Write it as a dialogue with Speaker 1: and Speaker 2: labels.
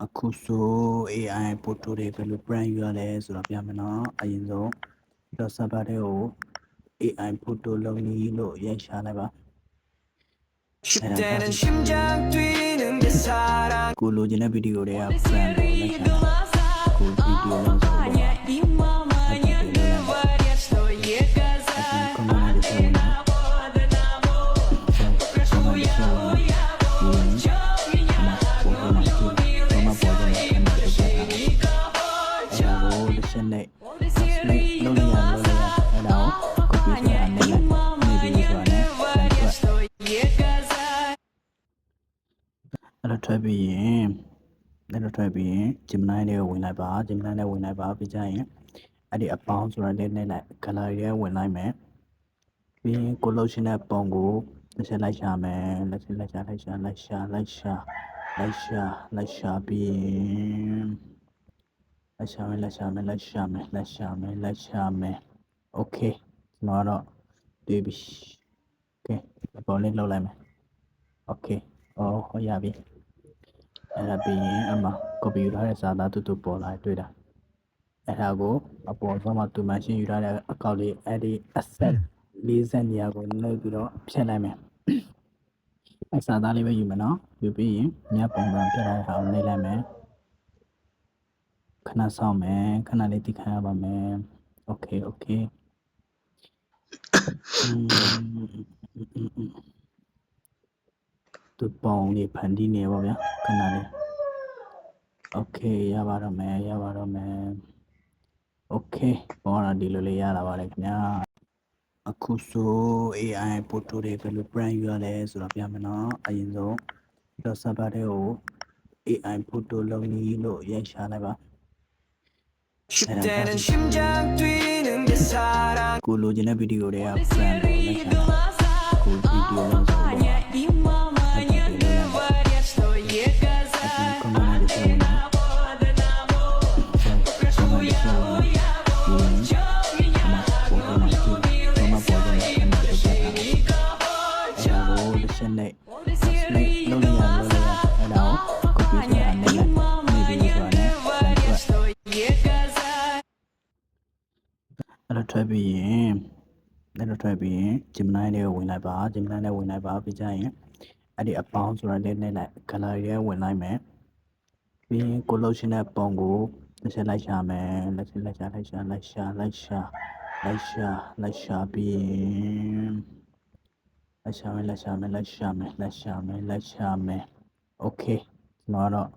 Speaker 1: အခုဆို AI ပို့တိုတွေဘယ်လို brand ယူရလဲဆိုတော့ပြမယ်နော်အရင်ဆုံးတော့ server တွေကို AI ပို့တိုလုပ်နည်းလို့ရိုက်ရှာလိုက်ပါကိုလိုချင်တဲ့ဗီဒီယိုတွေက brand ကိုလိုက်ရှာလိုက်ကိုဗီဒီယိုလုံးဆိုတော့နဲ့လုံးရအဲ့ဒါကို copy ဆိုတာနဲ့နေပြီးဆိုတာနဲ့အဲ့တော့ထွက်ပြီးရင် Gemini တွေကိုဝင်လိုက်ပါ Gemini နဲ့ဝင်လိုက်ပါပြီးကြရင်အဲ့ဒီအပေါင်းဆိုတာလေးနဲ့လိုက် color တွေဝင်လိုက်မယ်ပြီးရင်ကိုလို့ရှိတဲ့ပုံကိုတစ်ချက်လိုက်ရှာမယ်လိုက်ရှာပြီးရင်လိုက်ရှာမယ် okay ကျွန်တော်တော့တွေ့ပြီ okay ပေါ်လေးလောက်လိုက်မယ် okay ဟောရပြီအဲ့ဒါပြီးရင်အမှ copy ယူထားတဲ့စာသားတူပေါ်လာတွေ့တာအဲ့ဒါကိုအပေါ်ဆုံးမှာသူမှရှင်းယူထားတဲ့အကောင့်လေးအဲ့ဒီ asset 40နေရာကိုနှုတ်ပြီးတော့ဖြတ်လိုက်မယ်အစာသားလေးပဲယူမယ်နော်ယူပြီးရင်ညပုံစံပြထားတဲ့ဟာကိုနှိပ်လိုက်မယ်ခဏစောင့်မယ်ခဏလေးတိခါရပါမယ် okay သူပုံလေးဖန်တီးနေပါဗျာခဏလေး okay ရပါတော့မယ် okay ပေါ်လာဒီလိုလေးရလာပါတယ်ခင်ဗျာအခုဆို AI ပို့တိုတွေဘယ်လို brand ယူရလဲဆိုတော့ပြမယ်နော်အရင်ဆုံးတော့ server တွေကို AI ပို့တိုလုပ်နည်းလို့ရိုက်ရှာလိုက်ပါကိုလိုချင်တဲ့ဗီဒီယိုတွေက brand ကိုလိုက်ရှာကိုဗီဒီယိုလုံးဆိုတော့ထွက်ပြီးရင် Gemini တွေကိုဝင်လိုက်ပါ Gemini နဲ့ဝင်လိုက်ပါပြီးကြရင်အဲ့ဒီအပေါင်းဆိုတာလေးနဲ့လိုက် color တွေဝင်လိုက်မယ်ပြီးရင်ကိုလို့ရှိတဲ့ပုံကိုတစ်ချက်လိုက်ရှာမယ်လိုက်ရှာပြီးရင်လိုက်ရှာမယ် okay ကျွန်တော်တော့